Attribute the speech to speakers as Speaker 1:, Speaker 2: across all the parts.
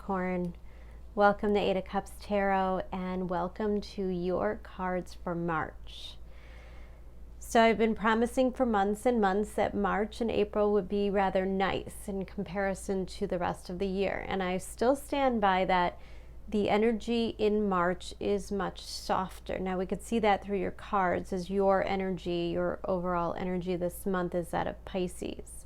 Speaker 1: Capricorn. Welcome to 8 of Cups Tarot and welcome to your cards for March. So I've been promising for months and months that March and April would be rather nice in comparison to the rest of the year. And I still stand by that. The energy in March is much softer. Now we could see that through your cards as your energy, your overall energy this month is that of Pisces.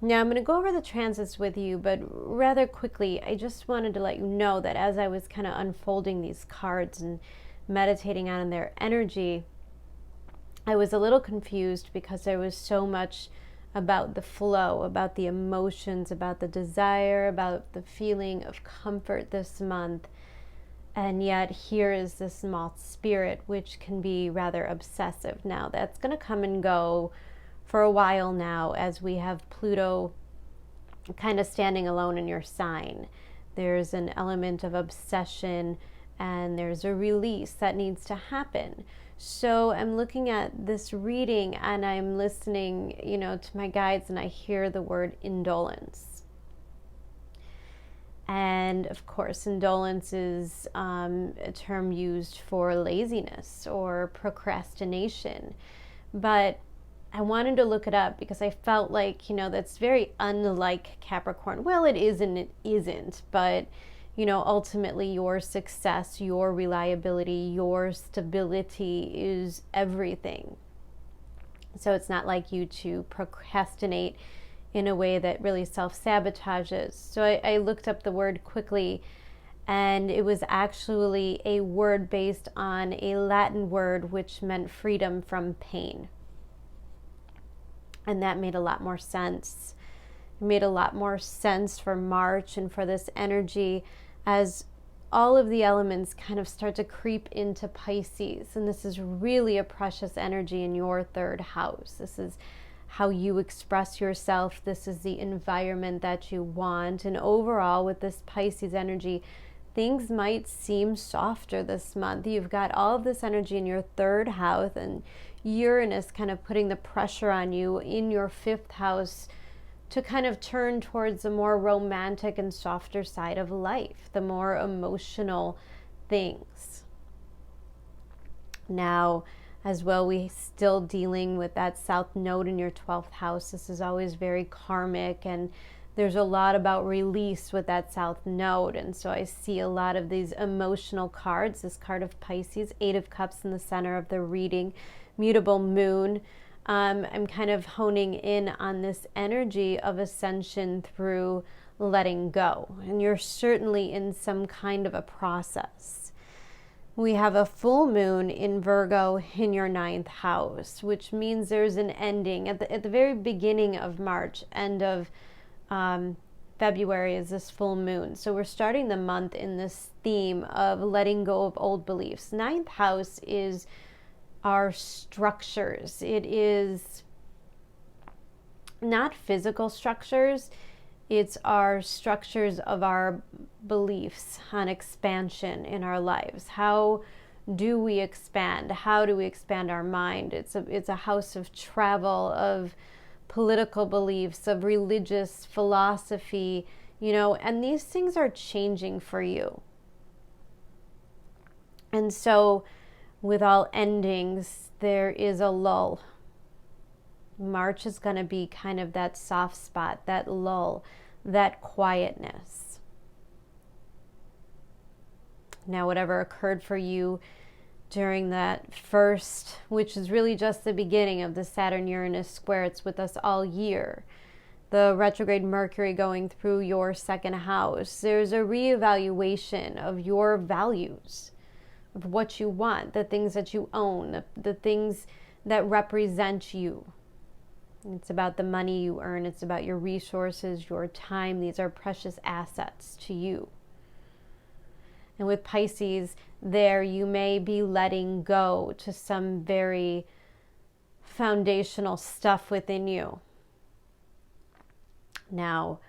Speaker 1: Now I'm going to go over the transits with you, but rather quickly, I just wanted to let you know that as I was kind of unfolding these cards and meditating on their energy, I was a little confused because there was so much about the flow, about the emotions, about the desire, about the feeling of comfort this month. And yet here is this moth spirit, which can be rather obsessive. Now that's going to come and go for a while now as we have Pluto kind of standing alone in your sign. There's an element of obsession and there's a release that needs to happen. So I'm looking at this reading and I'm listening, to my guides, and I hear the word indolence. And of course, indolence is a term used for laziness or procrastination. But I wanted to look it up because I felt like, that's very unlike Capricorn. Well, it is and it isn't, but, ultimately your success, your reliability, your stability is everything. So it's not like you to procrastinate in a way that really self-sabotages. So I looked up the word quickly, and it was actually a word based on a Latin word which meant freedom from pain. And that made a lot more sense. It made a lot more sense for March and for this energy as all of the elements kind of start to creep into Pisces. And this is really a precious energy in your third house. This is how you express yourself. This is the environment that you want. And overall, with this Pisces energy, things might seem softer this month. You've got all of this energy in your third house, and Uranus kind of putting the pressure on you in your fifth house to kind of turn towards the more romantic and softer side of life, the more emotional things. Now, as well, we still dealing with that South Node in your 12th house. This is always very karmic, and there's a lot about release with that South Node. And so I see a lot of these emotional cards. This card of Pisces, 8 of Cups in the center of the reading, mutable moon. I'm kind of honing in on this energy of ascension through letting go. And you're certainly in some kind of a process. We have a full moon in Virgo in your 9th house, which means there's an ending. At the very beginning of March, end of February is this full moon. So we're starting the month in this theme of letting go of old beliefs. 9th house is our structures. It is not physical structures. It's our structures of our beliefs on expansion in our lives. How do we expand? How do we expand our mind? It's a house of travel, of political beliefs, of religious philosophy, and these things are changing for you. And so with all endings, there is a lull. March is going to be kind of that soft spot, that lull, that quietness. Now, whatever occurred for you during that first, which is really just the beginning of the Saturn-Uranus square, it's with us all year. The retrograde Mercury going through your 2nd house. There's a reevaluation of your values, of what you want, the things that you own, the things that represent you. It's about the money you earn. It's about your resources, your time. These are precious assets to you. And with Pisces, there you may be letting go to some very foundational stuff within you. Now,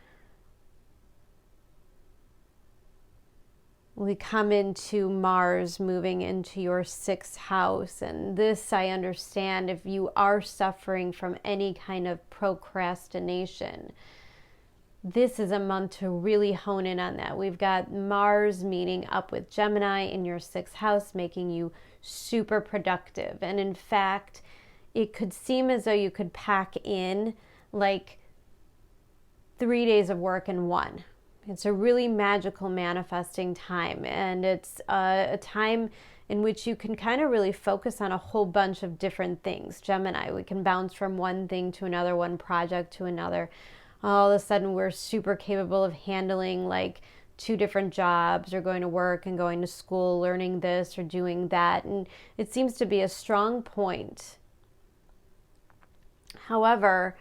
Speaker 1: we come into Mars moving into your 6th house, and this I understand if you are suffering from any kind of procrastination. this is a month to really hone in on that. We've got Mars meeting up with Gemini in your 6th house, making you super productive. And in fact, it could seem as though you could pack in like 3 days of work in one. It's a really magical manifesting time, and it's a time in which you can kind of really focus on a whole bunch of different things. Gemini, we can bounce from one thing to another, one project to another. All of a sudden, we're super capable of handling like 2 different jobs, or going to work and going to school, learning this or doing that. And it seems to be a strong point. However,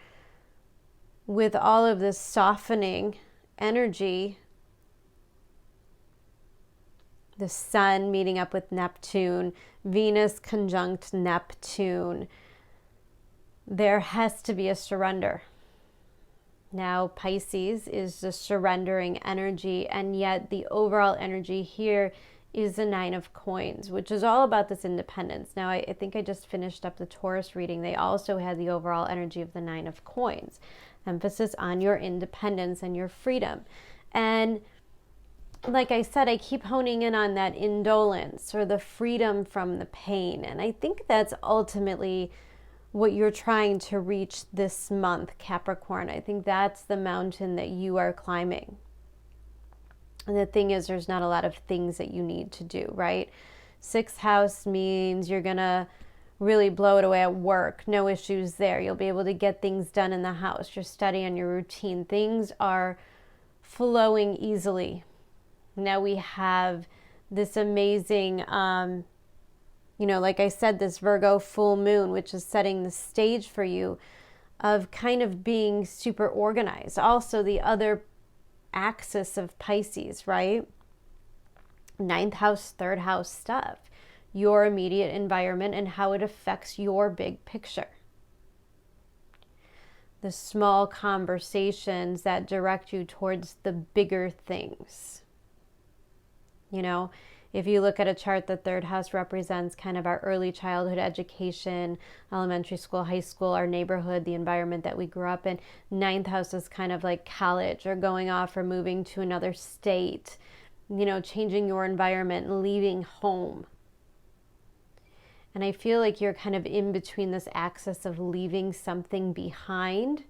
Speaker 1: with all of this softening energy, the sun meeting up with Neptune, Venus conjunct Neptune, there has to be a surrender. Now, Pisces is the surrendering energy, and yet the overall energy here is the 9 of coins, which is all about this independence. Now, I think I just finished up the Taurus reading. They also had the overall energy of the 9 of coins. Emphasis on your independence and your freedom. And like I said, I keep honing in on that indolence, or the freedom from the pain. And I think that's ultimately what you're trying to reach this month, Capricorn. I think that's the mountain that you are climbing. And the thing is, there's not a lot of things that you need to do, right? 6th house means you're going to really blow it away at work. No issues there. You'll be able to get things done in the house, your study and your routine. Things are flowing easily. Now we have this amazing, like I said, this Virgo full moon, which is setting the stage for you of kind of being super organized. Also, the other axis of Pisces, right? 9th house, 3rd house stuff. Your immediate environment and how it affects your big picture. The small conversations that direct you towards the bigger things. If you look at a chart, the 3rd house represents kind of our early childhood education, elementary school, high school, our neighborhood, the environment that we grew up in. 9th house is kind of like college, or going off or moving to another state, changing your environment and leaving home. And I feel like you're kind of in between this axis of leaving something behind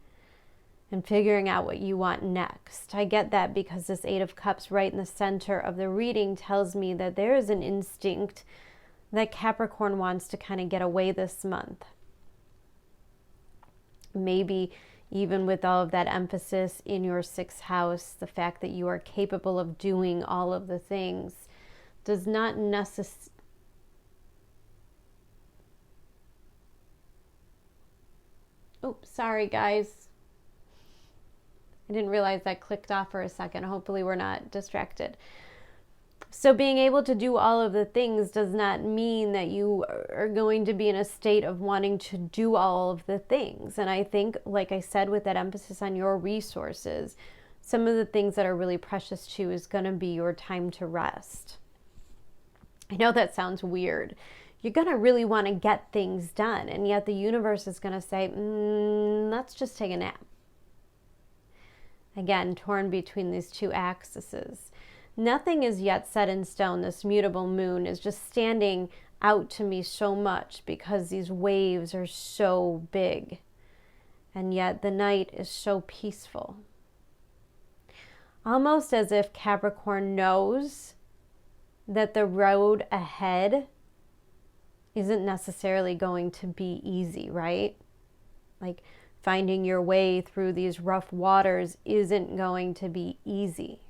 Speaker 1: and figuring out what you want next. I get that because this 8 of Cups right in the center of the reading tells me that there is an instinct that Capricorn wants to kind of get away this month. Maybe even with all of that emphasis in your 6th house, the fact that you are capable of doing all of the things does not necessarily... Oops, sorry guys. I didn't realize that clicked off for a second. Hopefully we're not distracted. So being able to do all of the things does not mean that you are going to be in a state of wanting to do all of the things. And I think, like I said, with that emphasis on your resources, some of the things that are really precious to you is going to be your time to rest. I know that sounds weird. You're going to really want to get things done. And yet the universe is going to say, let's just take a nap. Again, torn between these 2 axes. Nothing is yet set in stone. This mutable moon is just standing out to me so much because these waves are so big. And yet the night is so peaceful. Almost as if Capricorn knows that the road ahead isn't necessarily going to be easy, right? Like finding your way through these rough waters isn't going to be easy.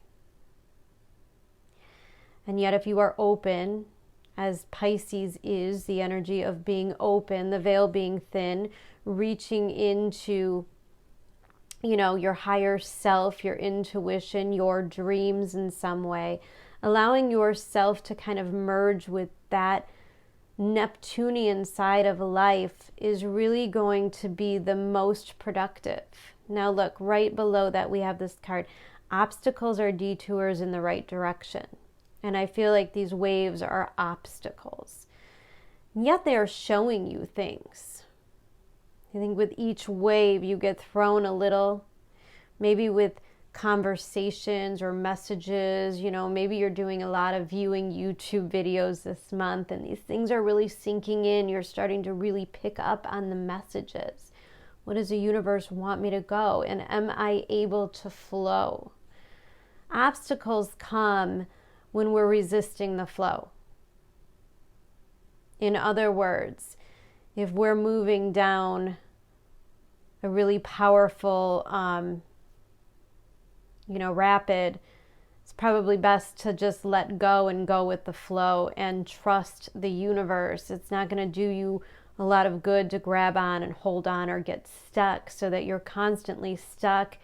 Speaker 1: And yet if you are open, as Pisces is, the energy of being open, the veil being thin, reaching into, your higher self, your intuition, your dreams in some way, allowing yourself to kind of merge with that Neptunian side of life is really going to be the most productive. Now look, right below that we have this card. Obstacles are detours in the right direction. And I feel like these waves are obstacles. And yet they are showing you things. I think with each wave you get thrown a little, maybe with conversations or messages. You know, maybe you're doing a lot of viewing YouTube videos this month and these things are really sinking in. You're starting to really pick up on the messages. What does the universe want me to go? And am I able to flow? Obstacles come when we're resisting the flow. In other words, if we're moving down a really powerful, rapid, it's probably best to just let go and go with the flow and trust the universe. It's not going to do you a lot of good to grab on and hold on or get stuck so that you're constantly stuck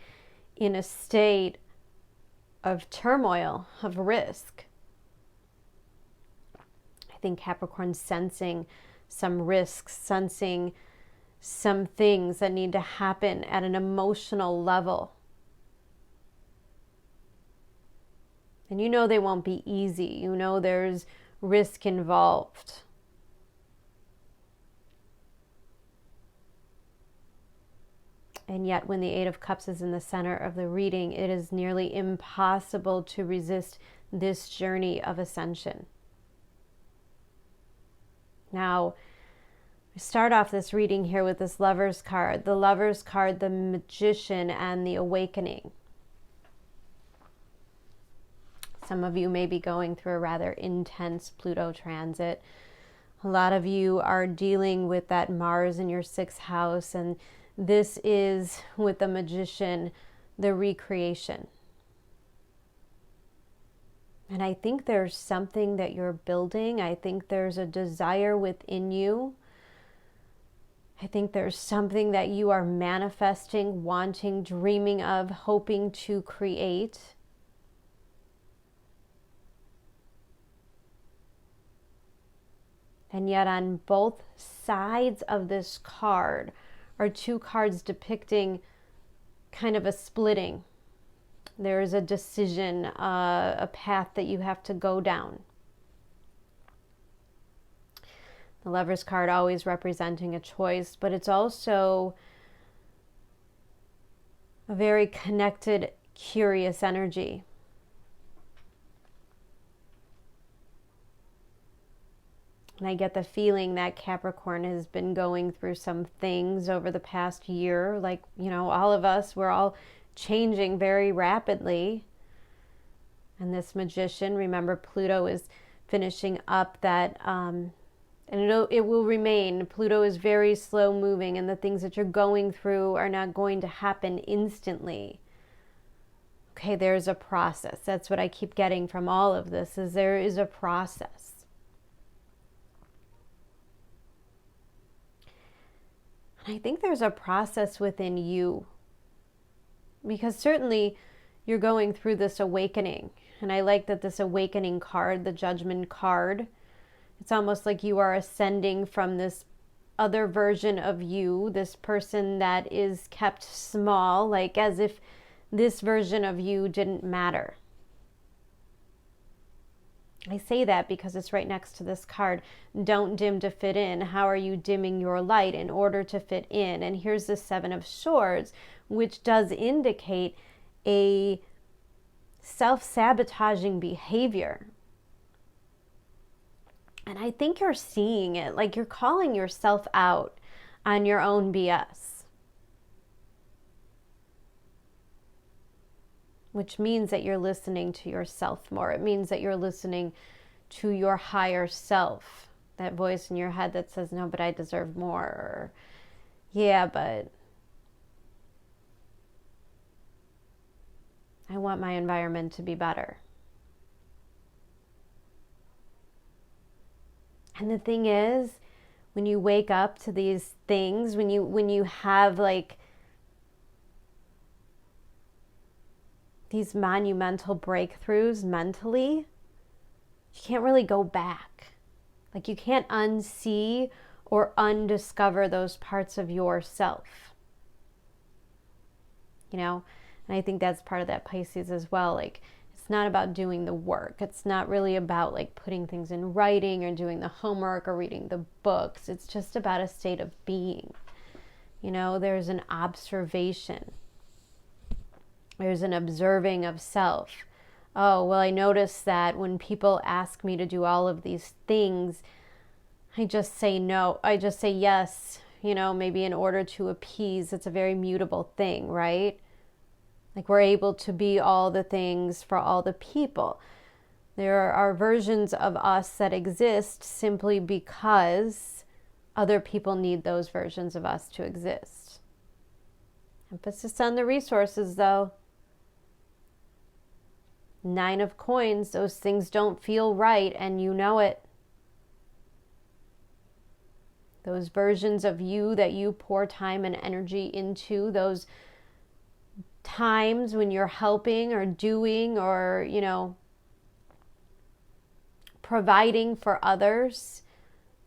Speaker 1: in a state of turmoil, of risk. I think Capricorn's sensing some risks, sensing some things that need to happen at an emotional level. And you know they won't be easy. You know there's risk involved. And yet when the Eight of Cups is in the center of the reading, it is nearly impossible to resist this journey of ascension. Now, we start off this reading here with this Lover's card. The Lover's card, the Magician, and the Awakening. Some of you may be going through a rather intense Pluto transit. A lot of you are dealing with that Mars in your 6th house, and this is, with the Magician, the recreation. And I think there's something that you're building. I think there's a desire within you. I think there's something that you are manifesting, wanting, dreaming of, hoping to create. And yet on both sides of this card are 2 cards depicting kind of a splitting. There is a decision, a path that you have to go down. The Lover's card always representing a choice, but it's also a very connected, curious energy. And I get the feeling that Capricorn has been going through some things over the past year. Like, all of us, we're all changing very rapidly. And this Magician, remember, Pluto is finishing up that, and it will remain. Pluto is very slow moving, and the things that you're going through are not going to happen instantly. Okay, there's a process. That's what I keep getting from all of this, is there is a process. I think there's a process within you, because certainly you're going through this awakening. And I like that this awakening card, the Judgment card, it's almost like you are ascending from this other version of you, this person that is kept small, like as if this version of you didn't matter. I say that because it's right next to this card. Don't dim to fit in. How are you dimming your light in order to fit in? And here's the 7 of Swords, which does indicate a self-sabotaging behavior. And I think you're seeing it, like you're calling yourself out on your own BS. Which means that you're listening to yourself more. It means that you're listening to your higher self. That voice in your head that says, no, but I deserve more. Or, yeah, but I want my environment to be better. And the thing is, when you wake up to these things, when you have like these monumental breakthroughs mentally, you can't really go back. Like you can't unsee or undiscover those parts of yourself. And I think that's part of that Pisces as well. Like it's not about doing the work. It's not really about like putting things in writing or doing the homework or reading the books. It's just about a state of being. There's an observation. There's an observing of self. Oh, well, I notice that when people ask me to do all of these things, I just say no. I just say yes, maybe in order to appease. It's a very mutable thing, right? Like we're able to be all the things for all the people. There are versions of us that exist simply because other people need those versions of us to exist. Emphasis on the resources, though. 9 of coins, those things don't feel right, and you know it. Those versions of you that you pour time and energy into, those times when you're helping or doing or, providing for others,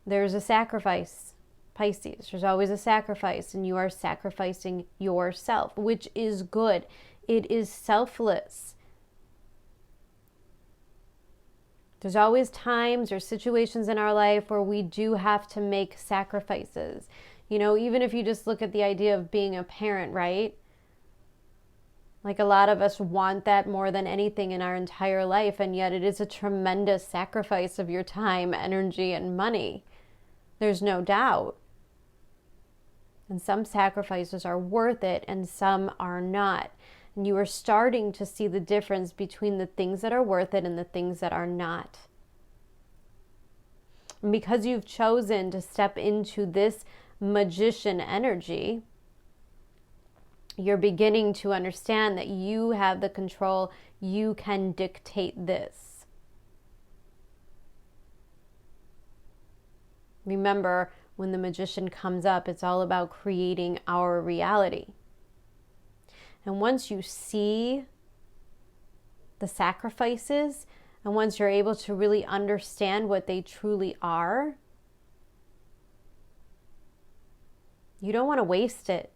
Speaker 1: there's a sacrifice. Pisces, there's always a sacrifice, and you are sacrificing yourself, which is good. It is selfless. There's always times or situations in our life where we do have to make sacrifices. Even if you just look at the idea of being a parent, right? Like a lot of us want that more than anything in our entire life, and yet it is a tremendous sacrifice of your time, energy, and money. There's no doubt. And some sacrifices are worth it and some are not. And you are starting to see the difference between the things that are worth it and the things that are not. And because you've chosen to step into this magician energy, you're beginning to understand that you have the control. You can dictate this. Remember, when the magician comes up, it's all about creating our reality. And once you see the sacrifices, and once you're able to really understand what they truly are, you don't want to waste it.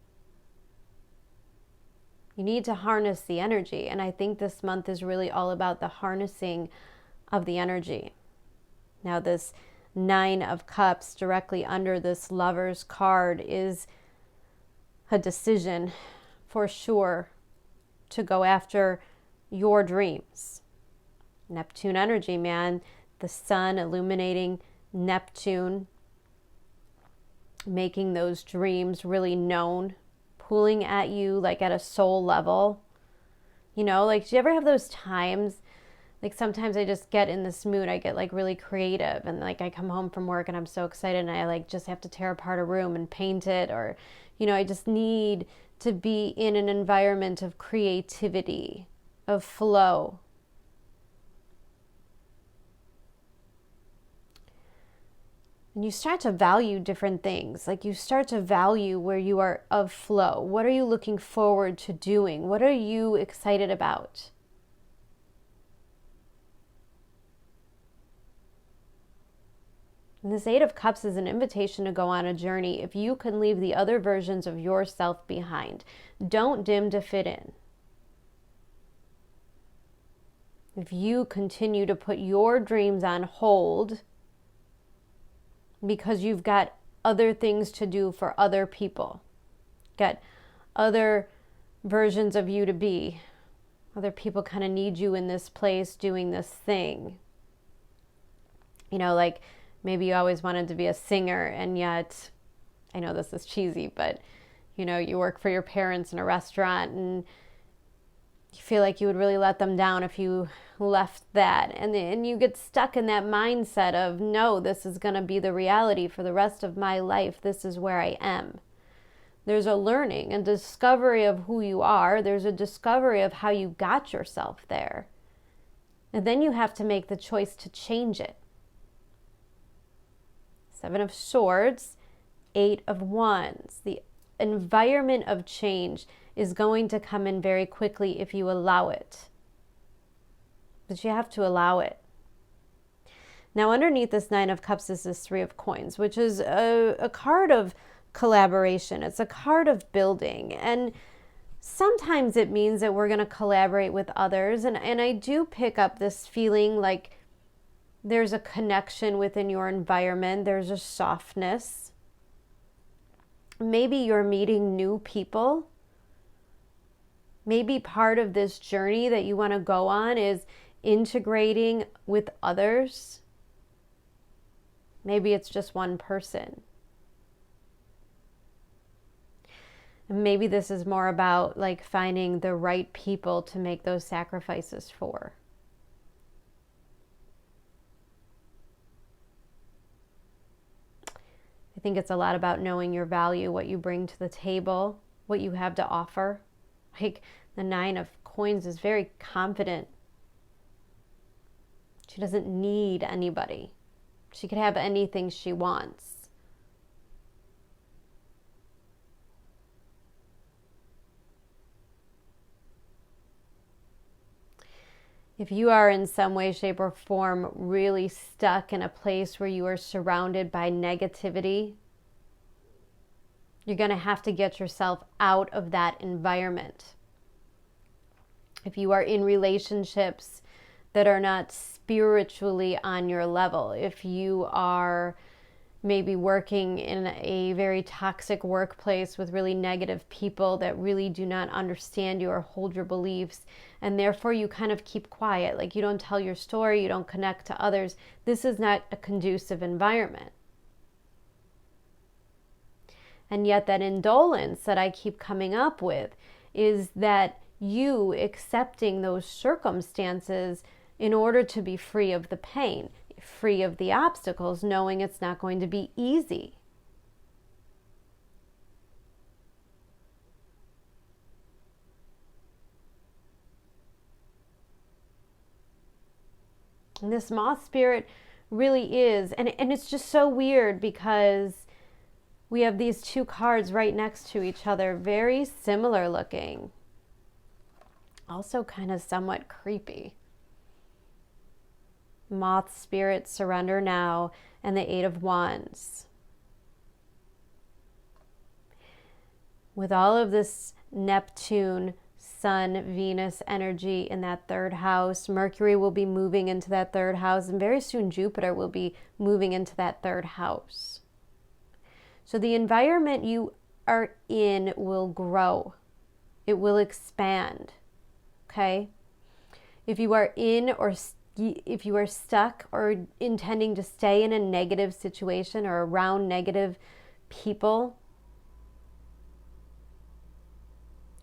Speaker 1: You need to harness the energy. And I think this month is really all about the harnessing of the energy. Now, this 9 of Cups directly under this Lover's card is a decision for sure to go after your dreams. Neptune energy, man. The sun illuminating Neptune, making those dreams really known, pulling at you like at a soul level. Do you ever have those times? Like sometimes I just get in this mood, I get like really creative, and like I come home from work and I'm so excited and I like just have to tear apart a room and paint it, or I just need to be in an environment of creativity, of flow. And you start to value different things. Like you start to value where you are of flow. What are you looking forward to doing? What are you excited about? And this 8 of Cups is an invitation to go on a journey if you can leave the other versions of yourself behind. Don't dim to fit in. If you continue to put your dreams on hold because you've got other things to do for other people, got other versions of you to be, other people kind of need you in this place doing this thing. Like maybe you always wanted to be a singer, and yet, I know this is cheesy, but you work for your parents in a restaurant and you feel like you would really let them down if you left that. And you get stuck in that mindset of, no, this is going to be the reality for the rest of my life. This is where I am. There's a learning and discovery of who you are. There's a discovery of how you got yourself there. And then you have to make the choice to change it. 7 of Swords, 8 of Wands. The environment of change is going to come in very quickly if you allow it. But you have to allow it. Now, underneath this 9 of Cups is this 3 of Coins, which is a card of collaboration. It's a card of building. And sometimes it means that we're going to collaborate with others. And I do pick up this feeling like there's a connection within your environment. There's a softness. Maybe you're meeting new people. Maybe part of this journey that you want to go on is integrating with others. Maybe it's just one person. And maybe this is more about like finding the right people to make those sacrifices for. I think it's a lot about knowing your value, what you bring to the table, what you have to offer. Like the 9 of Coins is very confident. She doesn't need anybody. She could have anything she wants. If you are in some way, shape, or form really stuck in a place where you are surrounded by negativity, you're going to have to get yourself out of that environment. If you are in relationships that are not spiritually on your level, if you are maybe working in a very toxic workplace with really negative people that really do not understand you or hold your beliefs, and therefore you kind of keep quiet, like you don't tell your story, you don't connect to others, this is not a conducive environment. And yet that indolence that I keep coming up with is that you accepting those circumstances in order to be free of the pain, free of the obstacles, knowing it's not going to be easy. And this moth spirit really is, and it's just so weird because we have these two cards right next to each other, very similar looking. Also kind of somewhat creepy. Moth spirit, surrender now, and the 8 of Wands. With all of this Neptune, Sun, Venus energy in that 3rd house, Mercury will be moving into that 3rd house, and very soon Jupiter will be moving into that 3rd house. So the environment you are in will grow. It will expand. Okay? If you are in or if you are stuck or intending to stay in a negative situation or around negative people,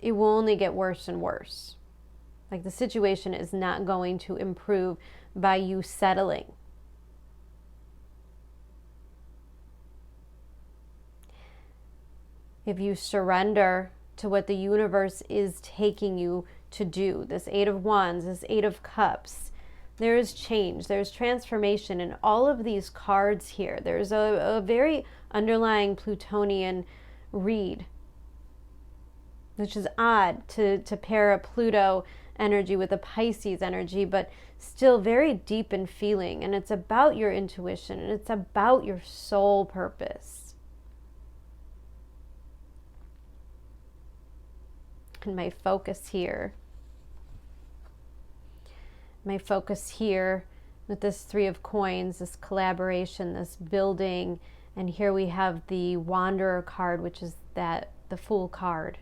Speaker 1: it will only get worse and worse. Like the situation is not going to improve by you settling. If you surrender to what the universe is taking you to do, this 8 of Wands, this 8 of Cups, there is change, there's transformation in all of these cards here. There's a very underlying Plutonian Reid, which is odd to pair a Pluto energy with a Pisces energy, but still very deep in feeling. And it's about your intuition, and it's about your soul purpose. And my focus here with this 3 of Coins, this collaboration, this building, and here we have the Wanderer card, which is the Fool card.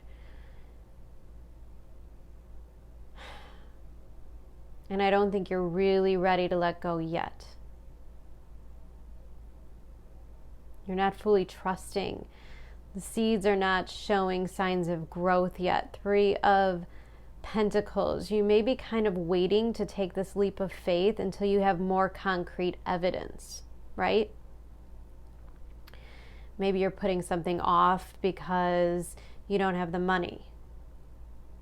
Speaker 1: And I don't think you're really ready to let go yet. You're not fully trusting. The seeds are not showing signs of growth yet. 3 of Pentacles. You may be kind of waiting to take this leap of faith until you have more concrete evidence, right? Maybe you're putting something off because you don't have the money.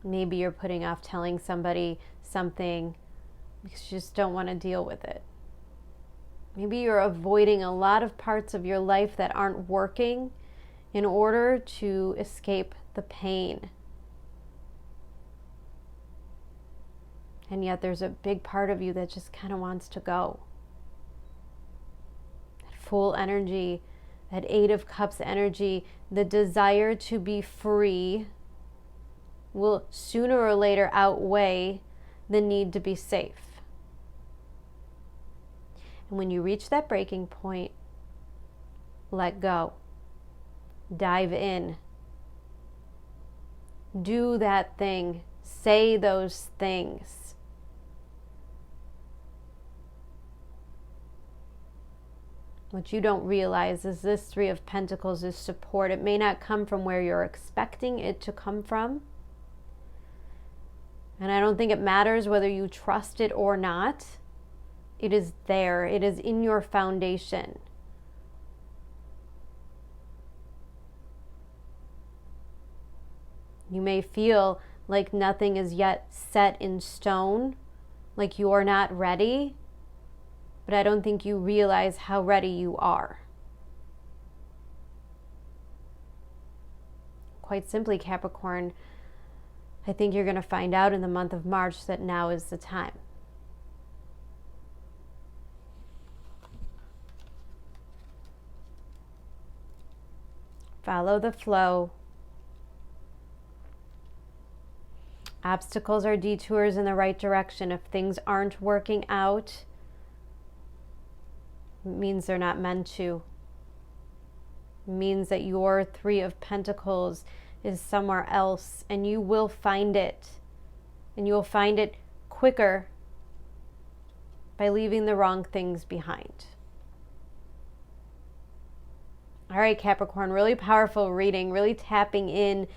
Speaker 1: Maybe you're putting off telling somebody something because you just don't want to deal with it. Maybe you're avoiding a lot of parts of your life that aren't working in order to escape the pain. And yet there's a big part of you that just kind of wants to go. That Fool energy, that 8 of Cups energy, the desire to be free will sooner or later outweigh the need to be safe. And when you reach that breaking point, let go. Dive in. Do that thing. Say those things. What you don't realize is this Three of Pentacles is support. It may not come from where you're expecting it to come from. And I don't think it matters whether you trust it or not. It is there. It is in your foundation. You may feel like nothing is yet set in stone, like you're not ready, but I don't think you realize how ready you are. Quite simply, Capricorn, I think you're going to find out in the month of March that now is the time. Follow the flow. Obstacles are detours in the right direction. If things aren't working out, it means they're not meant to. It means that your Three of Pentacles is somewhere else, and you will find it. And you will find it quicker by leaving the wrong things behind. All right, Capricorn, really powerful reading, really tapping in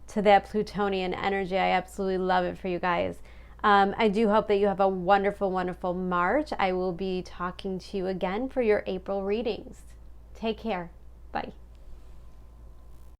Speaker 1: to that Plutonian energy. I absolutely love it for you guys. I do hope that you have a wonderful, wonderful March. I will be talking to you again for your April readings. Take care. Bye.